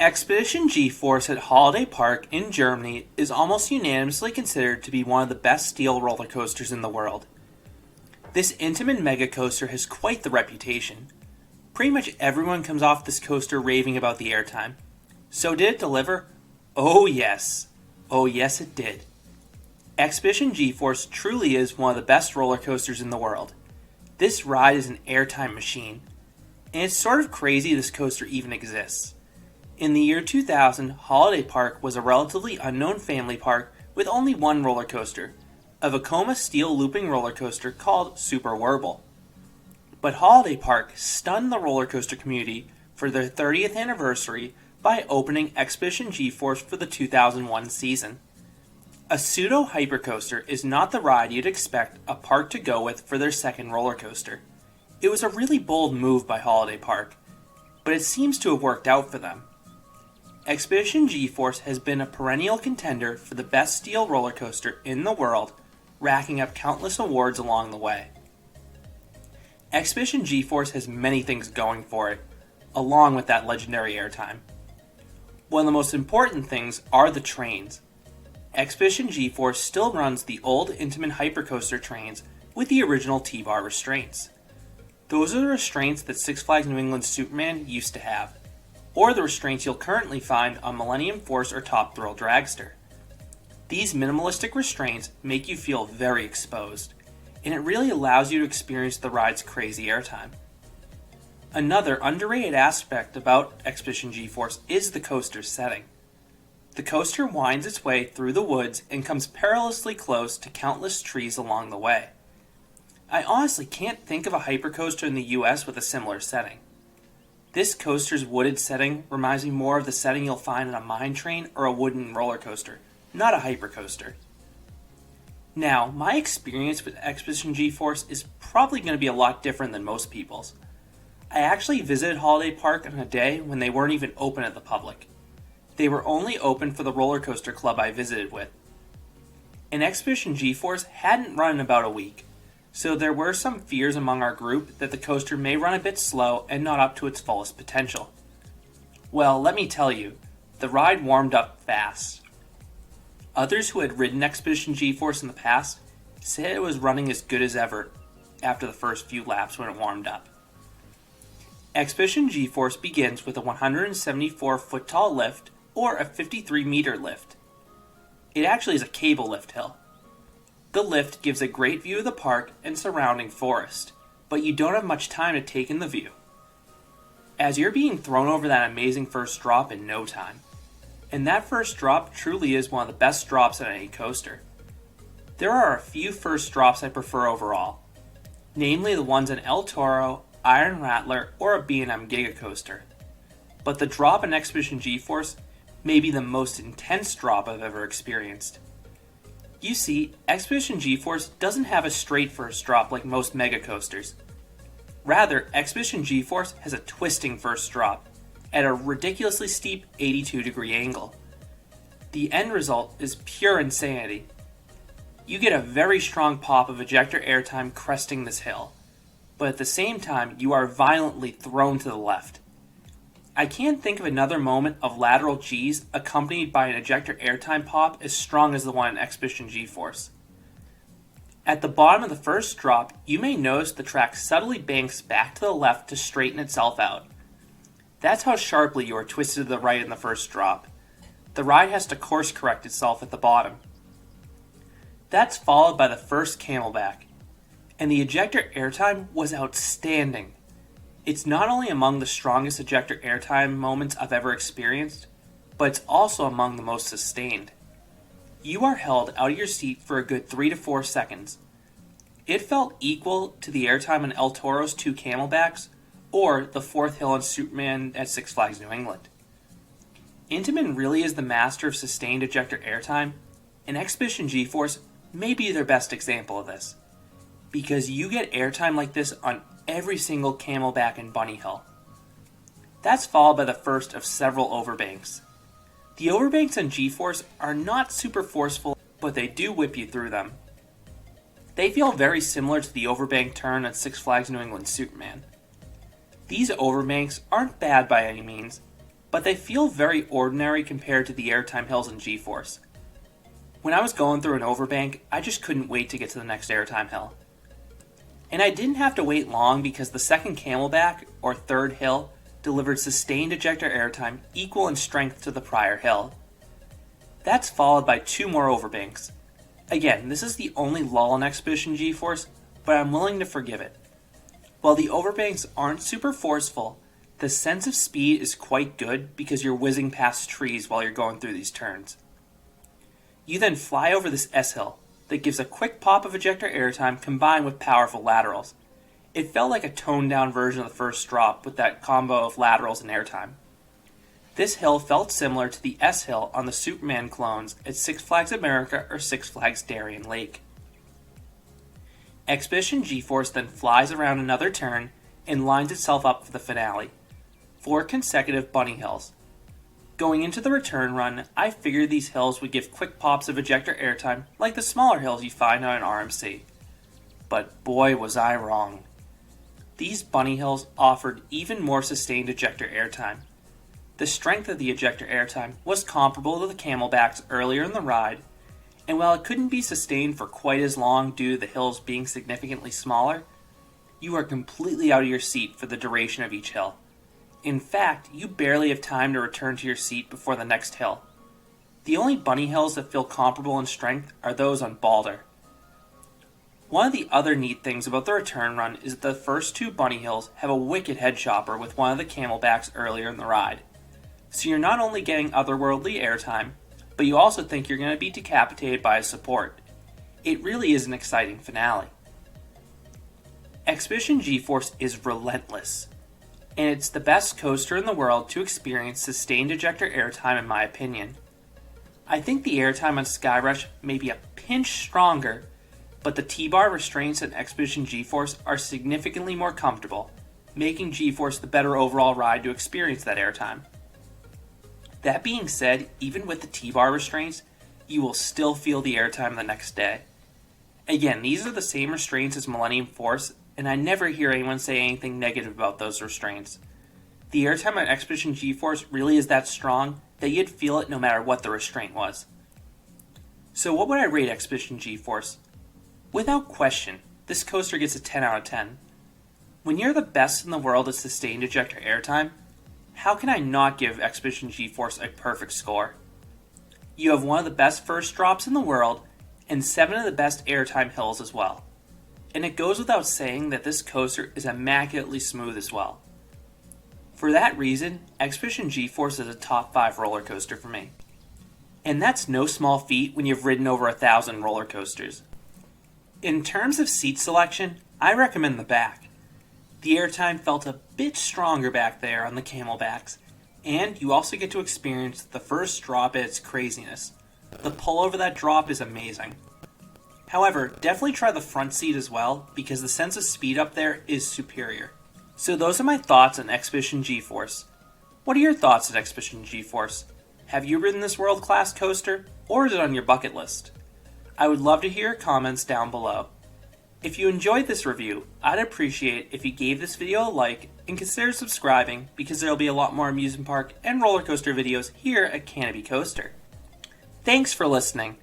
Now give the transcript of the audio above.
Expedition GeForce at Holiday Park in Germany is almost unanimously considered to be one of the best steel roller coasters in the world. This Intamin mega coaster has quite the reputation. Pretty much everyone comes off this coaster raving about the airtime. So did it deliver? Oh yes. Oh yes it did. Expedition GeForce truly is one of the best roller coasters in the world. This ride is an airtime machine. And it's sort of crazy this coaster even exists. In the year 2000, Holiday Park was a relatively unknown family park with only one roller coaster, a Vekoma steel looping roller coaster called Super Werble. But Holiday Park stunned the roller coaster community for their 30th anniversary by opening Expedition GeForce for the 2001 season. A pseudo hypercoaster is not the ride you'd expect a park to go with for their second roller coaster. It was a really bold move by Holiday Park, but it seems to have worked out for them. Expedition GeForce has been a perennial contender for the best steel roller coaster in the world, racking up countless awards along the way. Expedition GeForce has many things going for it, along with that legendary airtime. One of the most important things are the trains. Expedition GeForce still runs the old Intamin hypercoaster trains with the original T-bar restraints. Those are the restraints that Six Flags New England Superman used to have, or the restraints you'll currently find on Millennium Force or Top Thrill Dragster. These minimalistic restraints make you feel very exposed, and it really allows you to experience the ride's crazy airtime. Another underrated aspect about Expedition GeForce is the coaster's setting. The coaster winds its way through the woods and comes perilously close to countless trees along the way. I honestly can't think of a hypercoaster in the US with a similar setting. This coaster's wooded setting reminds me more of the setting you'll find on a mine train or a wooden roller coaster, not a hypercoaster. Now, my experience with Expedition GeForce is probably going to be a lot different than most people's. I actually visited Holiday Park on a day when they weren't even open at the public. They were only open for the roller coaster club I visited with. And Expedition GeForce hadn't run in about a week, so there were some fears among our group that the coaster may run a bit slow and not up to its fullest potential. Well, let me tell you, the ride warmed up fast. Others who had ridden Expedition GeForce in the past said it was running as good as ever after the first few laps when it warmed up. Expedition GeForce begins with a 174-foot tall lift or a 53-meter lift. It actually is a cable lift hill. The lift gives a great view of the park and surrounding forest, but you don't have much time to take in the view, as you're being thrown over that amazing first drop in no time. And that first drop truly is one of the best drops on any coaster. There are a few first drops I prefer overall, namely the ones in El Toro, Iron Rattler, or a B&M Giga Coaster. But the drop in Expedition GeForce may be the most intense drop I've ever experienced. You see, Expedition GeForce doesn't have a straight first drop like most mega coasters. Rather, Expedition GeForce has a twisting first drop at a ridiculously steep 82-degree angle. The end result is pure insanity. You get a very strong pop of ejector airtime cresting this hill, but at the same time you are violently thrown to the left. I can't think of another moment of lateral G's accompanied by an ejector airtime pop as strong as the one in Expedition GeForce. At the bottom of the first drop, you may notice the track subtly banks back to the left to straighten itself out. That's how sharply you are twisted to the right in the first drop. The ride has to course correct itself at the bottom. That's followed by the first Camelback, and the ejector airtime was outstanding. It's not only among the strongest ejector airtime moments I've ever experienced, but it's also among the most sustained. You are held out of your seat for a good 3 to 4 seconds. It felt equal to the airtime in El Toro's 2 Camelbacks, or the 4th hill in Superman at Six Flags New England. Intamin really is the master of sustained ejector airtime, and Expedition GeForce may be their best example of this, because you get airtime like this on every single Camelback and Bunny Hill. That's followed by the first of several overbanks. The overbanks on GeForce are not super forceful, but they do whip you through them. They feel very similar to the overbank turn at Six Flags New England Superman. These overbanks aren't bad by any means, but they feel very ordinary compared to the Airtime hills in GeForce. When I was going through an overbank, I just couldn't wait to get to the next Airtime hill. And I didn't have to wait long because the second Camelback, or third hill, delivered sustained ejector airtime equal in strength to the prior hill. That's followed by 2 more overbanks. Again, this is the only lull in Expedition GeForce, but I'm willing to forgive it. While the overbanks aren't super forceful, the sense of speed is quite good because you're whizzing past trees while you're going through these turns. You then fly over this S-hill that gives a quick pop of ejector airtime combined with powerful laterals. It felt like a toned down version of the first drop with that combo of laterals and airtime. This hill felt similar to the S-hill on the Superman clones at Six Flags America or Six Flags Darien Lake. Expedition GeForce then flies around another turn and lines itself up for the finale. 4 consecutive bunny hills. Going into the return run, I figured these hills would give quick pops of ejector airtime like the smaller hills you find on an RMC. But boy was I wrong. These bunny hills offered even more sustained ejector airtime. The strength of the ejector airtime was comparable to the Camelbacks earlier in the ride, and while it couldn't be sustained for quite as long due to the hills being significantly smaller, you are completely out of your seat for the duration of each hill. In fact, you barely have time to return to your seat before the next hill. The only bunny hills that feel comparable in strength are those on Balder. One of the other neat things about the return run is that the first 2 bunny hills have a wicked head chopper with one of the Camelbacks earlier in the ride. So you're not only getting otherworldly airtime, but you also think you're going to be decapitated by a support. It really is an exciting finale. Expedition GeForce is relentless, and it's the best coaster in the world to experience sustained ejector airtime in my opinion. I think the airtime on Skyrush may be a pinch stronger, but the T-bar restraints in Expedition GeForce are significantly more comfortable, making GeForce the better overall ride to experience that airtime. That being said, even with the T-bar restraints, you will still feel the airtime the next day. Again, these are the same restraints as Millennium Force, and I never hear anyone say anything negative about those restraints. The airtime on Expedition GeForce really is that strong that you'd feel it no matter what the restraint was. So what would I rate Expedition GeForce? Without question, this coaster gets a 10 out of 10. When you're the best in the world at sustained ejector airtime, how can I not give Expedition GeForce a perfect score? You have one of the best first drops in the world, and 7 of the best airtime hills as well. And it goes without saying that this coaster is immaculately smooth as well. For that reason, Expedition GeForce is a top 5 roller coaster for me. And that's no small feat when you've ridden over 1,000 roller coasters. In terms of seat selection, I recommend the back. The airtime felt a bit stronger back there on the Camelbacks, and you also get to experience the first drop at its craziness. The pull over that drop is amazing. However, definitely try the front seat as well, because the sense of speed up there is superior. So those are my thoughts on Expedition GeForce. What are your thoughts on Expedition GeForce? Have you ridden this world-class coaster, or is it on your bucket list? I would love to hear your comments down below. If you enjoyed this review, I'd appreciate if you gave this video a like and consider subscribing, because there will be a lot more amusement park and roller coaster videos here at Canopy Coaster. Thanks for listening.